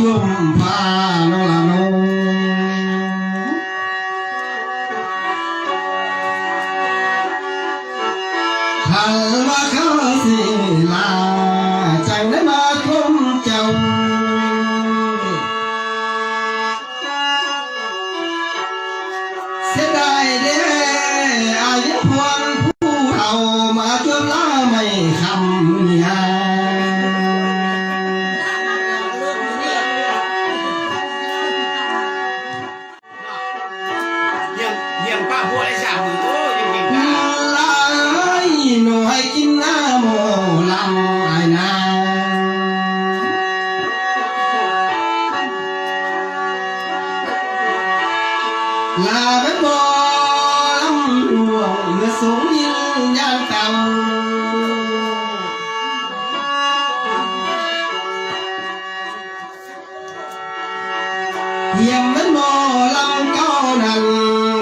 ลมพาโนละโนหันมาเข้าสิลาจังได้มาคมเจ้าเสียดายเด้อายุพรผู้เอามาจนล้าไม่คำเนียยังป้าบัวได้3 มือโอ้ยังยิงตาลายหนูให้กินน้ำโมลำไอ้นาลาเป็นบ่ลำหลวงเมื่อสูงยินยานเก่าเยี่ยมเป็นบ่ลำเก่านั้น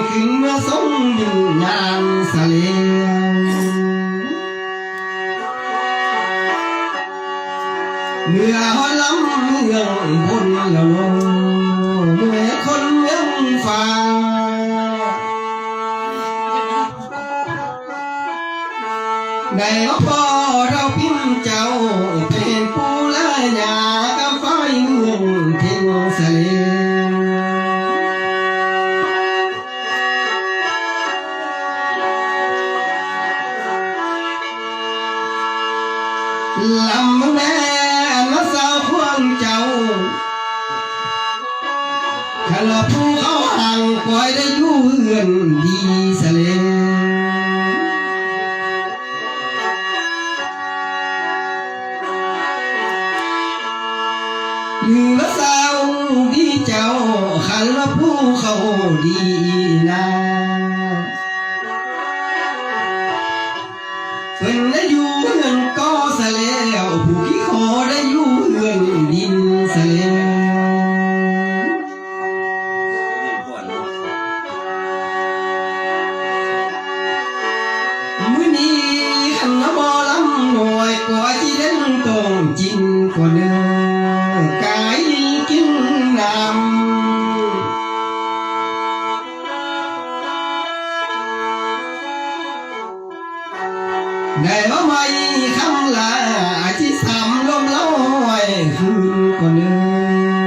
ขึ้นเมื่อสงยินยานเสลียวเมื่อหอลำเมืองบนละโลเมื่อคนเมืองฟ้าได้มาพอเราพิมพ์เจ้าเป็นผู้ละยากับไฟเมืองทิ้งเสลีลำแม่มาสาวพวงเจ้าถ้าเราผู้เขาห่างปล่อยได้อยู่เอื้อนดีเสลอยู่กับสาวดีเจ้าขันเราผู้เขาดีนะเพิ่นได้อยู่เฮือนก็เสแล้วผู้ที่ขอได้อยู่เฮือนดินเสแล้วมื้อนี้ขันน้ำบ่ลำหน่อยกว่าที่เด่นต้องจินกว่าเดิมกายกินน้ำได้มาไม่คำลาที่สามลมลอยคืนก่อนเดิม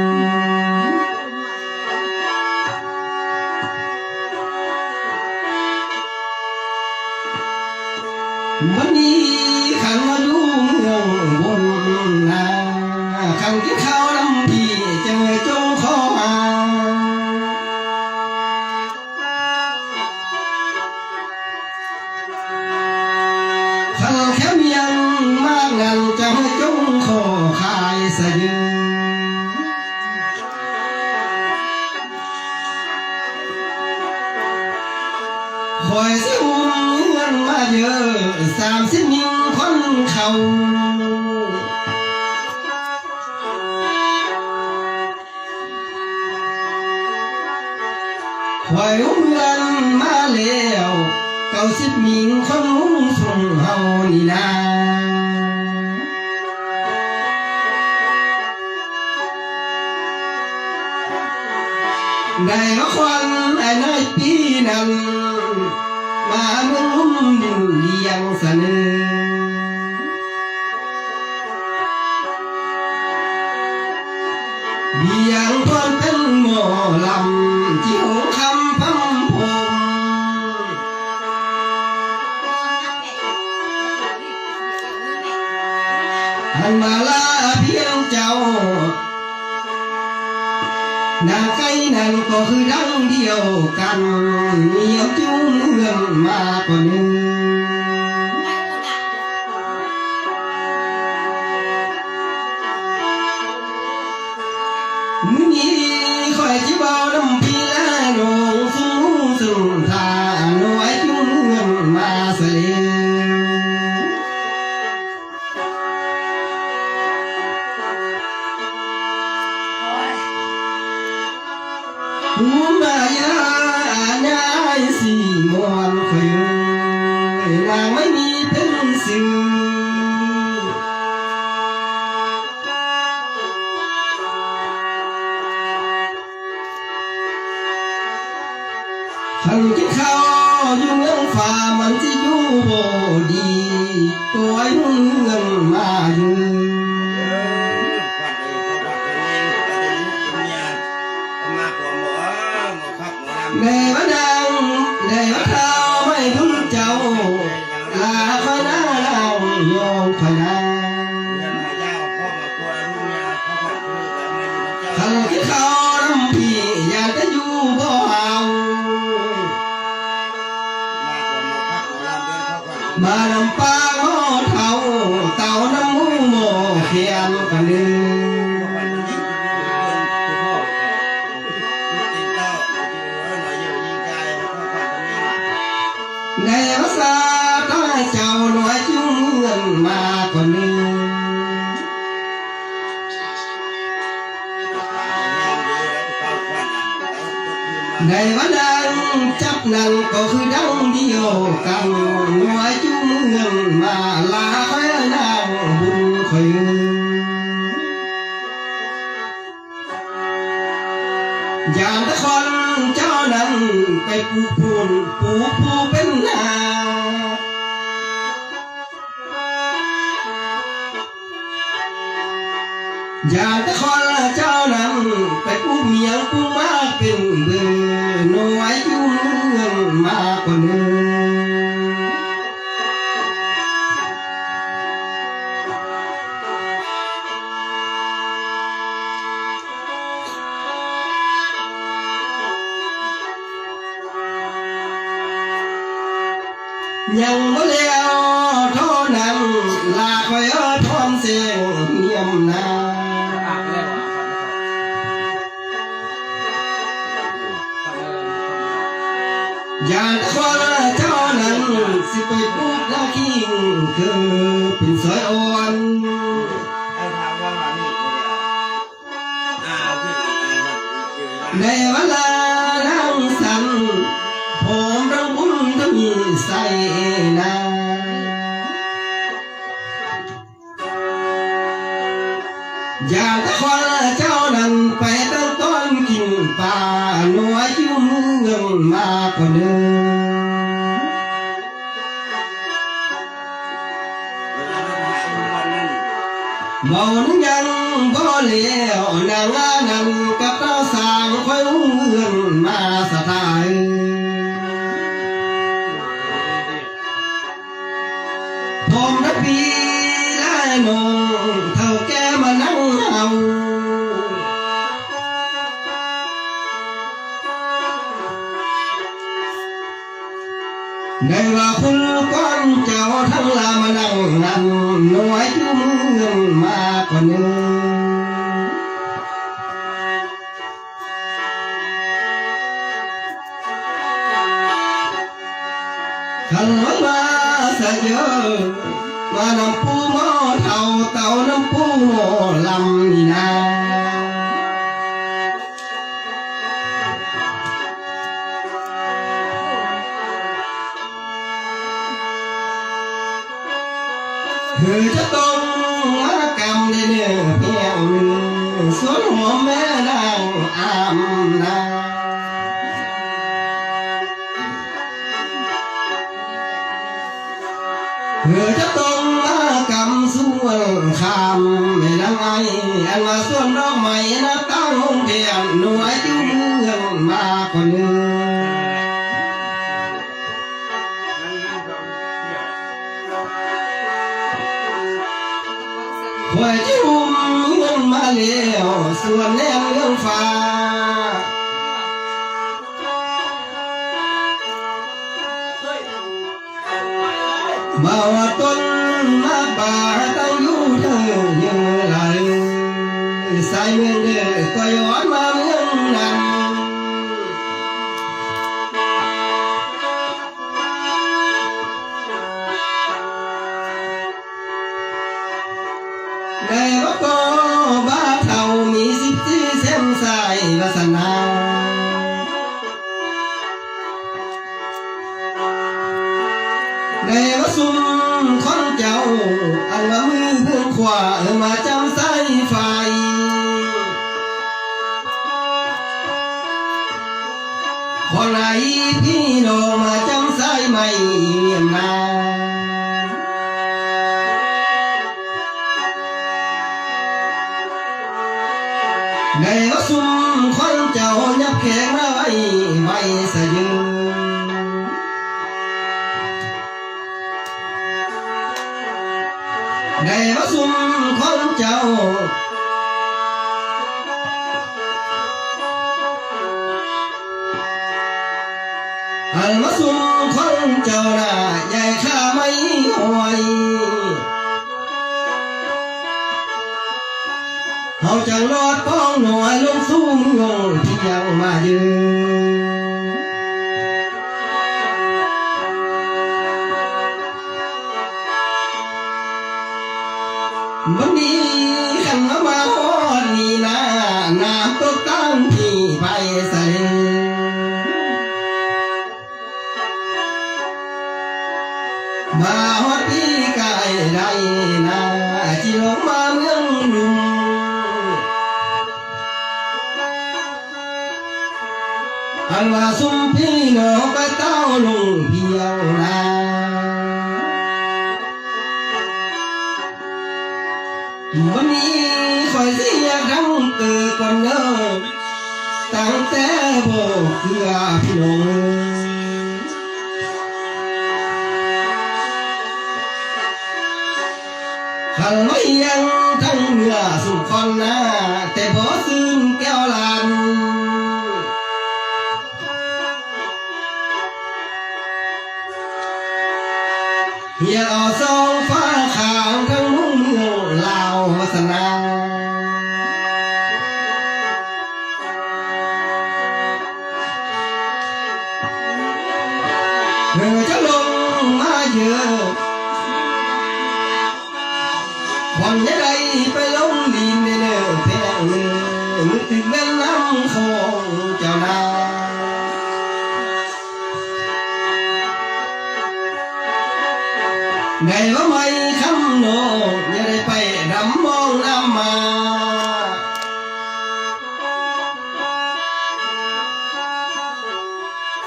วันนี้ขันมาดูเมืองบนนาขันกินข้าวน้ำพี่เจอจงขอมาขันแค่เมียงมากนั่นจะให้จงขอขายสะยืนคอยสิอุ้มเงินมาเยอะ30 นิ้วคนเขาคอยอุ้มเงินมาแล้ว90 นิ้วคนมุ่งส่งเฮานี่นาได้มาควันไอ้น้อยปีนั้นมาเมืองลุ่มดินเลี้ยงเสนอเบียงพรเป็นหมอลำที่หงคำพังพงหันมาลาเพียงเจ้านางไก่นั่นก็คือดังเดียวกันเหนียวจิ้วเมืองมากกว่านึงมื้อนี้คอยจิเบาน้ำพีละนองสูงสุงทาหน่วยจิ้วเมืองมาเสลหัวมายาญาสีมวนคอยนางไม่มีเป็นสื่อ ขันกินข้าวอยู่เมืองฟ้ามันจะอยู่บ่ดีตัวไอ้เงินมาอยู่ในวันดังในวันเท้าไม่รู้เจ้าลาคอยหน้าเราโยงคอยหน้าขันกินข้าวน้ำพี่อยากจะอยู่บ่เอามานำปลาหม้อเท่าเต่าน้ำมูหม้อเขียนกันนึงในภาษาใต้เจ้าหน่วยจุ้งเงินมาคนนึงในวันนั้นจับนั้นก็คือดังเดียวกันหน่วยจุ้งเงินมาลาคอยนางบุญคอยอย่างตะคนเจ้านั้นไปปลูกพูนปลูกผู้เป็นนาอย่างตะคนเจ้านั้นไปปลูกเมียงปลูกมาเป็นเบื่อหน่วยจุ้งเงินมากว่านึงยังบ่แล้วเท่านั้นลาคอยทอนเสียงเงียมนาอย่างตะคนเจ้านั้นสิไปปลูกนาคิงคือเป็นสอยอ่อนในเวลานั่งสันผมรังบุญก็มีใส่นาอย่างตะคนเจ้านั้นไปตั้งต้นกินปลาหน่วยจิ้มเงินมากกว่าเดิมเมานั้นยังบ่แล้วนางนั้นกับเราสร้างคอยเงินมาสถานผมนักปีและนงเท่าแก่มานั่งเอาในว่าคุณก้อนเจ้าทั้งลามานั่งนั่นหน่วยจุ้มเงินมากกว่านึงขันมาสะเยอะมานำปูหม้อเท่าเต่าน้ำปูหม้อลำนี่นาจะต้องมากำในเนื้อเพียงหนึ่งส่วนหัวแม่นางอามนาจะต้องมากำส่วนคำไม่นางไออันว่าส่วนดอกไม้นะตั้งเพียงหน่วยจุ้งเงินมากกว่านึงคอยจิ้มเงินมาแล้วส่วนแนมเรื่องฟ้าบ่าวต้นมาป่าตั้งอยู่เธอเยอะไหลสายเมืองเด้อก็ย้อนมาเมืองนั้นในวัดก็บ้าเท่ามี14เส้นสายวาสนาในวัดซุ่มคนเจ้าอันว่ามือเพื่อนขวามาจำสายไฟคน ไหนพี่น้องมาจำสายไม่มาได้ว่าซุ่มคนเจ้ายับแขกมาไว้สะยืนได้ว่าซุ่มคนเจ้าอันว่าซุ่มคนเจ้าน่ะใหญ่ข้าไม่หวยเขาจังรอดป้องหน่วยลงสู้เมืองที่ยังมายืนวันนี้ขันมาฮอดนี่นะน้ำตกตั้งที่ไปใส่มาฮอดพี่กายได้นะที่ลงมาเมืองลุงอันว่าซุ่มพี่น้องก็เต้าลุงเพียวนาวันนี้คอยเสียดังเกิดก่อนเนอตั้งแต่บอกเกือพี่น้องขันไม่ยังทั้งเนื้อสุขคนนะแต่พอซึ้งแก้วลันเฮียเอาซองฟ้าขางทั้งมุ่งเมืองลาวสนาเมื่อจะลงมาเยอะวันจะได้ไปลงดินในเนื้อแพงเนื้อมือติดแม่น้ำของเจ้านาได้ว่าไม่คำโนอย่าได้ไปดำมองน้ำมา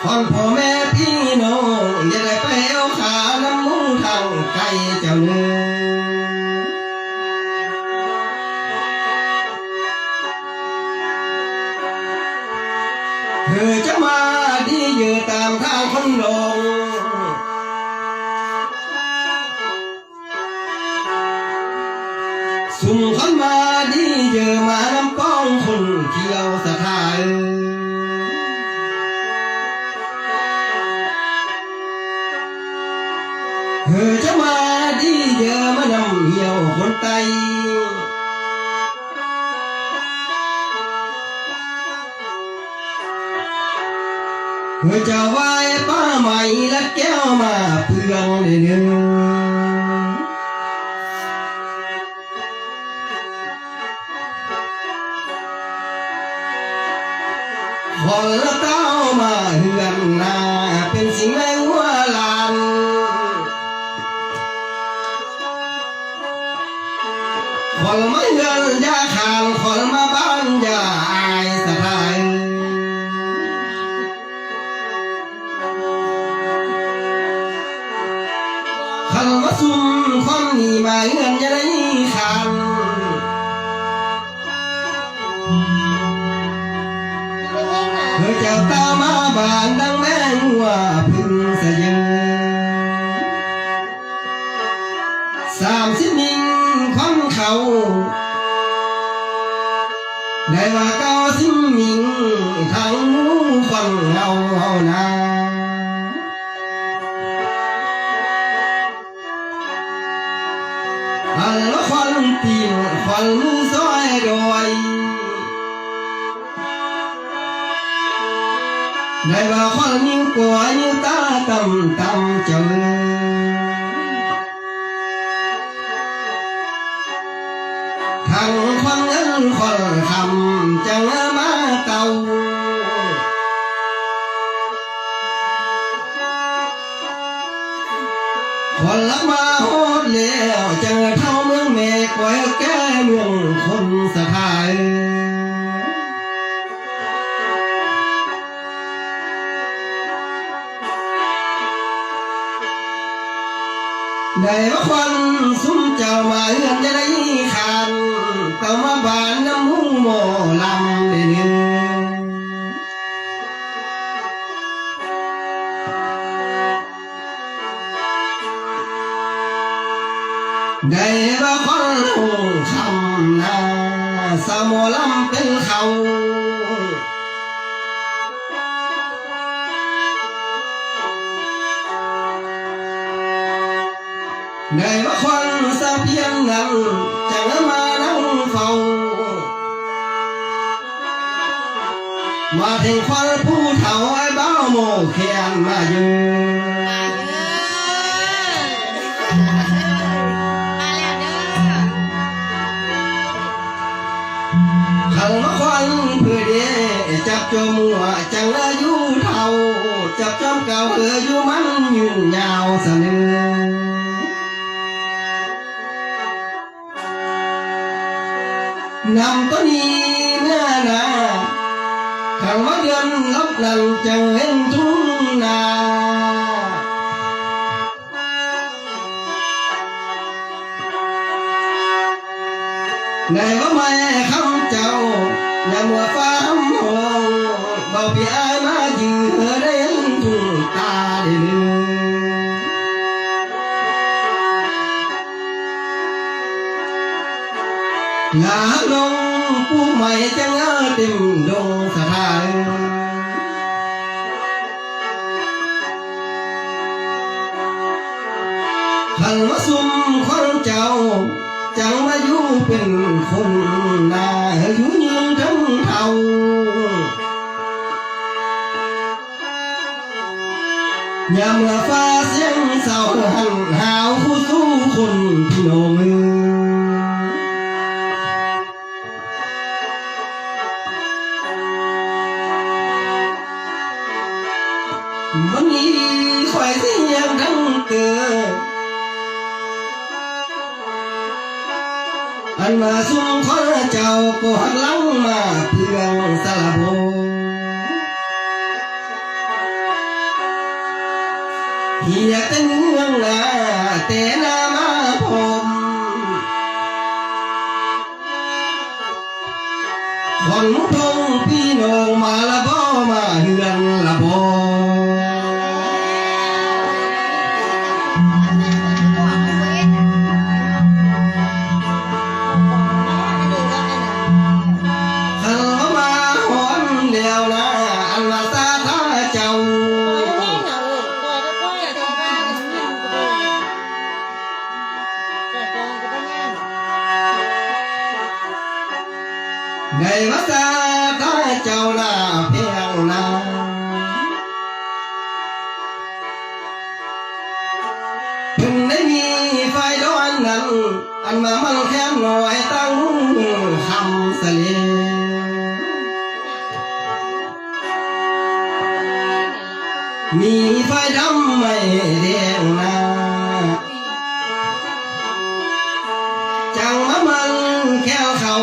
คนพ่อแม่พี่น้องอย่าได้ไปเอาขาน้ำมุ้งทางไกลเจ้าเนื้อเธอจะมาดีอยู่ตามทางคนลงสุ่มคนมาดีเยอะมาน้ำป้องคนเที่ยวสถานเธอจะมาดีเยอะมานำเหี่ยวคนไตเธอจะไหว้ป้าใหม่และแก้วมาเพื่องเดือนคนละเต้ามาเฮือนนาเป็นสิ่งในหัวลานคนมาเฮือนยาขานคนมาบ้านยาอายสะพายคนมาซุ่มคนนี่มาเฮือนจะได้ขานเธอเจ้าตามาบานดังแม่งว่าพึ่งสะยืน30 นิ้งคนเขาได้ว่า90 นิ้งทั้งหมูคนเอานาอันละคนตีนคนมือซอยดอยได้ว่าคนนิ้วกว่านิ้วตาต่ำเจ้าทั้งคนเงินคนคำจังมาเต่าคนละมาโหดแล้วจังเท่าเมืองเมฆไว้แก้เมืองคนสะพาย ได้ว่าควันซุ้มเจ้ามาเฮือนจะได้ขานเต่ามาบานน้ำหูหมอลำได้หนึ่งได้ว่าควันหงคำนาสาวหมอลำเป็นเขาได้ว่าควันสะเพียงนั้นจะมานั่งเฝ้ามาถึงควันผู้เฒ่าไอ้เบ้าโมแขนมาอยู่ขังมาควันเพื่อเดจับจมัวจังอายุเท่าจับจอมเก่าเอออยู่มันยืนยาวเสนอนำตัวนี้เนื้อนาขังมาเดือนลับนันจังเห็นทุ่งนาในว่าไม่คำเจ้าอย่ามัวฟ้ามหงเบาพี่อายมายือได้เห็นทุ่งตาได้หนึ่งงาลงผู้ใหม่จังเต็มดงสถานขันมาซุ่มคนเจ้าจังมาอยู่เป็นคนนาอยู่ยืนทั้งเท่าอย่าเมื่อฟ้าเสียงเศร้าหันหาวผู้สู้คนพี่น้องวันนี้คอยเสียงดังเกิดอันมาสุ่มคนเจ้าก็หักหลังมาเพื่องสลับโบเฮียแต่เงืองหน้าแต่หน้ามาผมคนพงพี่น้องมาละบ่มาเฮือนละบ่ในภาษาข้าเจ้าหน้าเพียงนาเพิ่งได้มีไฟร้อนนั้นอันมามันแค่หน่อยตั้งคำเสลมีไฟดำไม่แดงนาจังมามันแค่เขา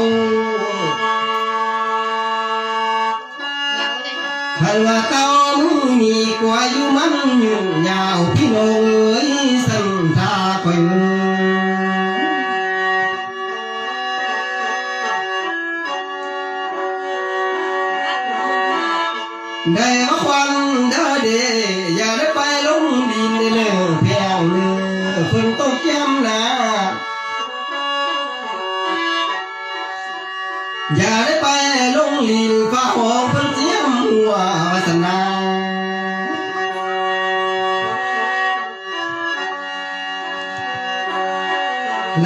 ขันว่าเต้ามือมีกว่าอยู่มันยืนยาวพี่น้องเอ้ยสันทาคอยได้ว่าควันเด้อเดอย่าได้ไปลงดินเนื้อแพงเนื้อคนตกย้ำนาอย่าได้ไปลงลินฟ้าหองเพิ่นเสียมหัววาสนา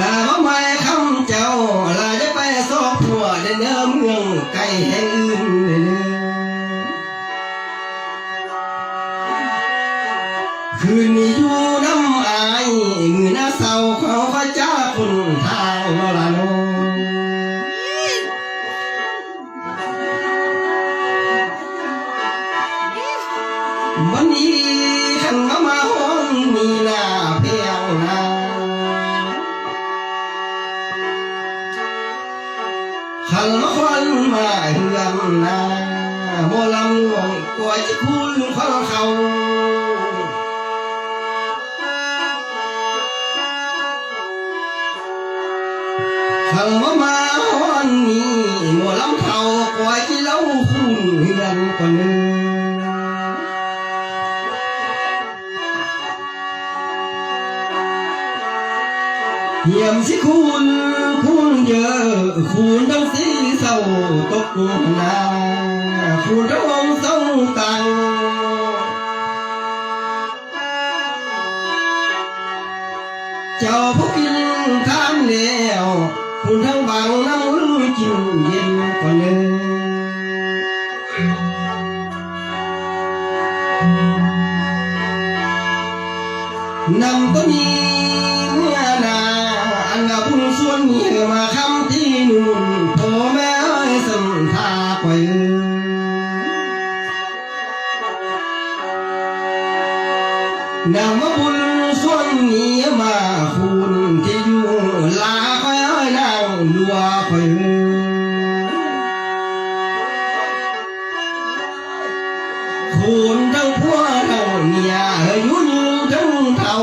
ลาว่าไม่คำเจ้าลาจะไปสอบผัวได้เนื้อเมืองไกลแห่งอื่นเนื้อคืนนี้อยู่น้ำอายมือหน้าเศร้าเขาพระเจ้าคุณทางนราโนวันนี้ขันมาห้องมีหน้าเพียงนาขันมาควันมาเฮือนนาโมลำหลวงกว่าจะคุ้นของเขา ขังมาวันนี้หมอลำเขากว่าที่เล่าคุณเฮือนก่อนหนึ่งเหี่ยมสิคุณเยอะคุณทั้งสีเศร้าตกหน้าคุณทั้งองเศร้าตังเจ้าผู้กินทานแล้วคุณทั้งบังน้ำมือกินเย็นก่อนหนึ่งนำตัวนี้เมื่อนาอันกับบุญส่วนนี้มาคำที่นู่นโทแม่สัมทาไปนำมาบุญส่วนนี้มาคุณที่อยู่ลาคอยนางลัวคอยคุณทั้งผัวทั้งเมียยุ่นทั้งเท่า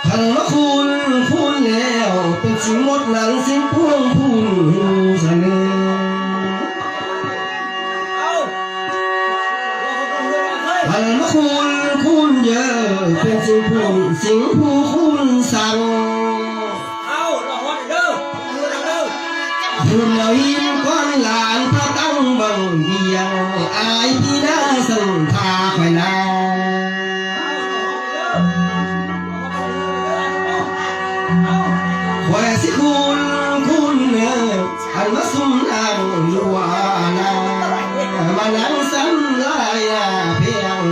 ขันว่าคุณแล้วเป็นสิ่งหมดหลังสิ่งพวงคุณเสนอขันว่าคุณเยอะเป็นสิ่งผู้คุณสั่งคุณเรายิ้มก้อนหลานพระตั้งบังเบียงอายพี่น้าสันทาคอยนาคอยสิคุณเนื้ออันมาสุ่มนางลัวนามานั่งสันลายเพียง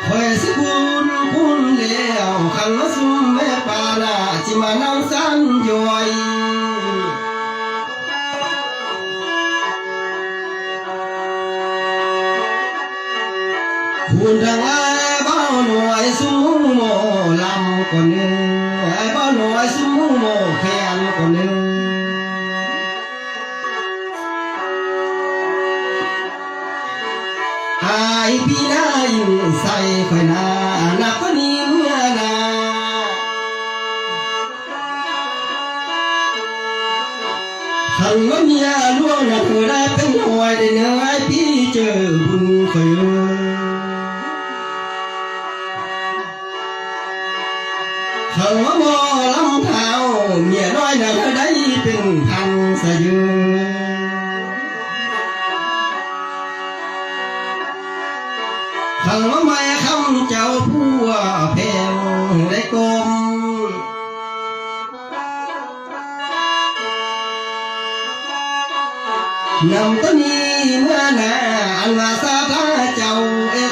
คอยสิคุณแล้วขันมาสุ่มแม่ปานาจิมานั่งสันย่อยคุณทางไอ้บ้าหน่วยสุ่มโมลำก่อนหนึ่งไอ้บ้าหน่วยสุ่มโมแขนก่อนหนึ่งไอ้พี่น้ายิ่งใส่คอยนาหนักกว่านี้เมื่อนาขันว่าเมียล่วงนะเธอได้เป็นหวยได้เนื้อไอ้พี่เจอบุญคอยขันว่าบ่ลำเท้าเมียน้อยนะเธอได้เป็นพันสะยืนขันว่าไม่คำเจ้าผู้แพงได้กลมนำตัวนี้เมื่อนาอันว่าซาตาเจ้า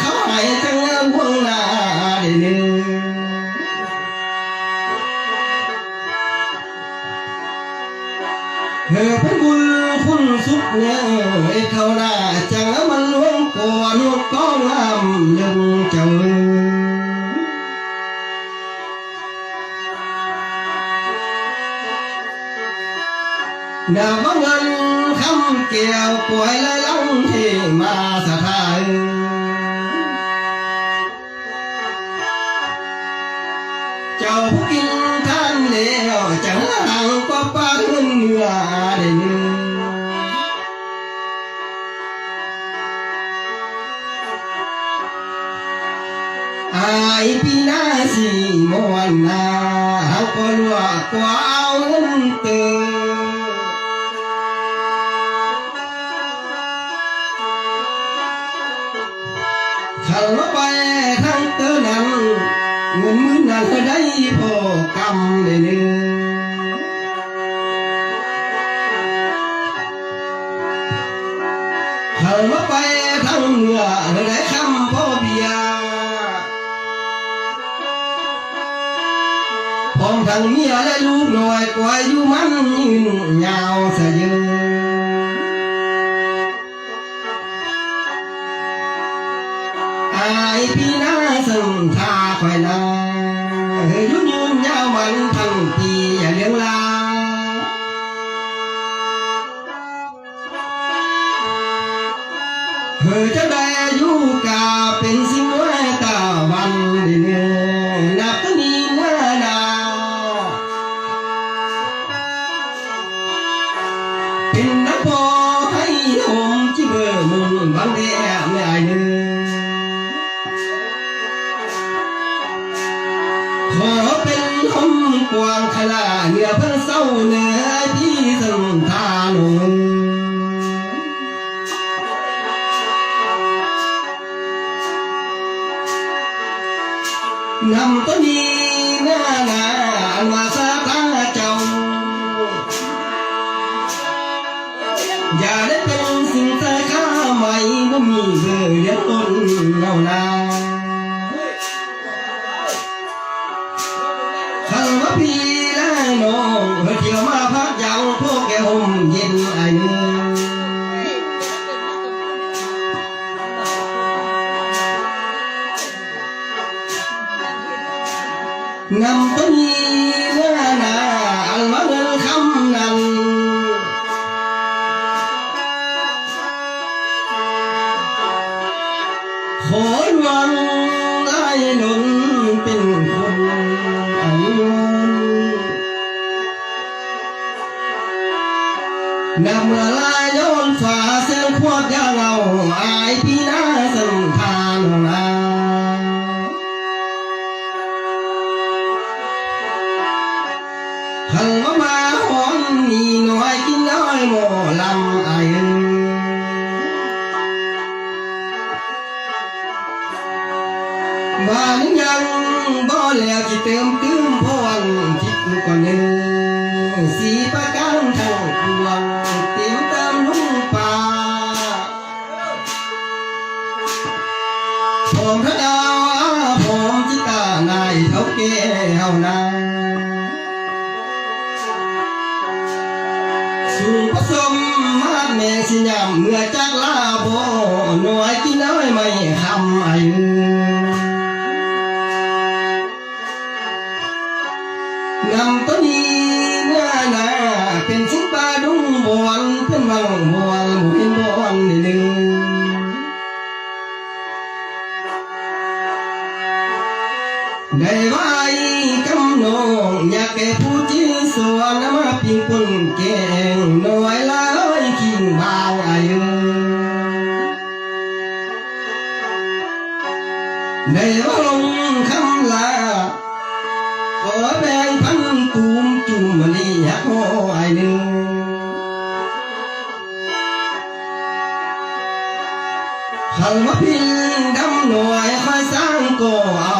เขาให้ทั้งวงนาได้หนึ่งเป็นบุญคุณสุขเนี่ยเขาหน้าจังมันล้วงก่อนก้องน้ำยังเจ้าดาวเงินคำเกี่ยวป่วยและลังที่มาสะทายเจ้าผู้กินท่านแล้วจังห่างก็ป้าเงินเนื้อได้หนึ่งอายพี่น้าสีมวนนาเขาก็ลวกกว่าเอาเงินเติมขันว่าไปทั้งเตอนั้นเงินมือนั้นก็ได้พอกำได้หนึ่งขันว่าไปทั้งเหนือได้คำพ่อเบียพร้อมทั้งเมียและลูกน้อยกว่าอยู่มันยืนยาวสะยืนไอ้พี่น้าสังทาคอยนายุ่นยืนยาวมันทั้งปีอย่าเลี้ยงลาเฮ้ จะได้อยู่กาเป็นสิ่งน้อยตาวันดีเนื้อนับตัวนี้เนื้อนาเป็นนักพอให้ผมที่เบอร์มุนบังแดดไม่อายเนื้อขอเป็นหอมกวางขลาเนื้อเพิ่งเศร้าเนื้อที่สันทานงนำตัวนี้หน้าหนาอันว่าสาตาเจ้าอย่าได้เป็นสิ่งเธอข้าไม่ว่ามีเบื่อเลี้ยงต้นเน่านาขันว่าพี่และน้องเที่ยวมาพักยังพวกแกห่มเย็นไอเนื้อนำตัวนี้เนื้อหนาอันว่าเงินคำนั้นขอดวงได้หนุนเป็นคนอันนำเมื่อลายย้อนฝ่าเส้นขวดยาเงาอายพี่น้าสันทานนาขันมาหอนนี่หน่อยกินน้อยหมอลำไอบ้านยังบ่แล้วที่เติมตื้มพรทิศก่อนหนึ่งสีประกันทั้งพวงเตรียมตามลุงป่าผมพระดาวผมจิตานายเท่าแก่เฮานาสู่ผสมมาดแม่สิยำเมื่อจากลาบ่หน่วยกินน้อยไม่คำอายุนำตัวนี้เนื้อหนาเป็นชิ้นปลาดุ้งบวนเป็นวังบวนบุเห็นบวนนิดหนึ่งได้ไว้กำนองอยากแก่ผู้ที่สวนมาปิ้งปุ่นแกงหน่อยละขิงบางอายุได้ว่าลงคำลาขอแบ่งพันตูมจุ่มมะลิหักห้อยหนึ่งขันว่าพินดำหน่วยคอยสร้างก็เอา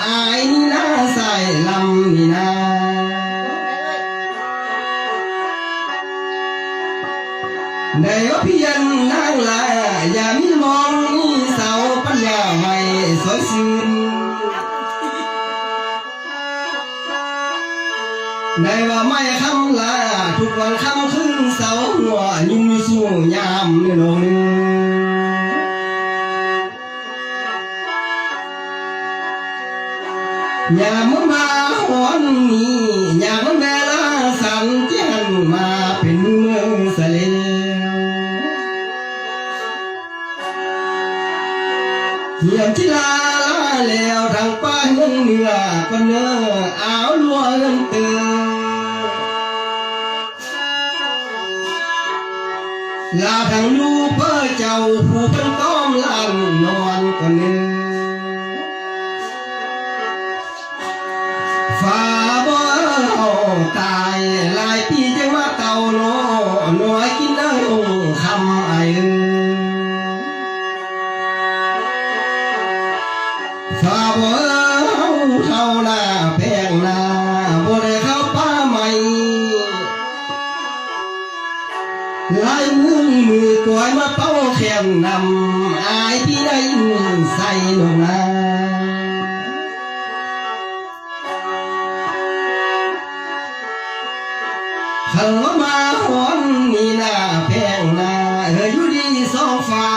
อายนี่นะใส่ลำนี่นะได้ว่าเพียนนางลาอย่ามีมองนี่เสาปัญญาไม่สวยซื่นได้ว่าไม่คำลาทุกวันคำขึ้นเสาหัวยุ่งสู่ยามเนื้อหนึ่งอย่ามาหวนนี้อย่ามันเวลาสันที่หันมาเป็นเมืองเสลเหี่ยมที่ลาแล้วทางป้าเงินเหนือก็เนื้อเอาลัวเงินเตือลาทางลูกเพื่อเจ้าผู้เป็นต้อมลันนอนก็เนื้อฝ่าบ่เอาตายหลายปีจังว่าเต่าโนหน่วยกินได้องคำไอฝ่าบ่เอาเท่าหน้าแพงหน้าบ่ได้เข้าป่าใหม่ลายมือกวยมาเป้าแขนนำอายพี่ได้ใส่หนูนาขันมาหวนนี่หน้าแพงหน้าอยู่ดีสองฟ้า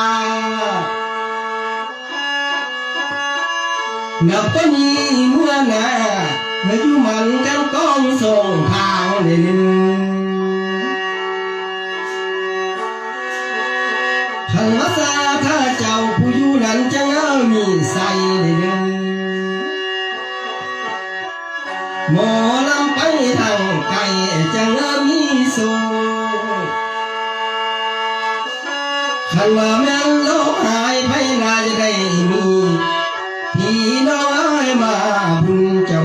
นับตัวนี้เมื่อหน้าอยู่มันกันก้องส่งทางเด่นขันมาซาถ้าเจ้า หมอลำไปทางไกลจังมีสูขันว่าแม่นโลกหายไปน่าจะได้มีพี่น้องเอ้ยมาบุญเจ้า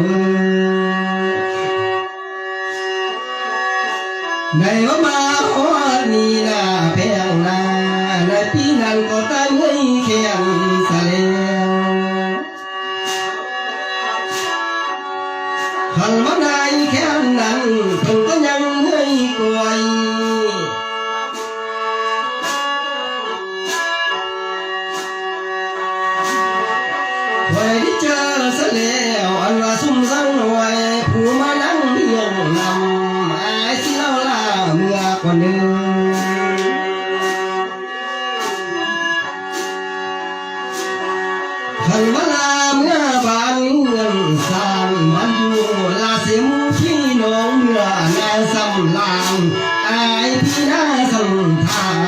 ในว่ามาฮอดนี่นาแพงนาในปีนั้นก็ตายเงยแขนสะแล้วขันว่าได้แค่นั้นเพิ่งก็ยังเงยกวย ไว้ได้เจอซะแล้วอันว่าซุ่มสังไว้ผู้มานั่งเลี้ยงนำอายสิเล่าล่าเมื่อก่อนหนึ่งขันเวลาเมื่อบานเงินสานมันอยู่ลาเสียมพี่น้องเมื่อนางสำลางอายพี่น้าสำทาง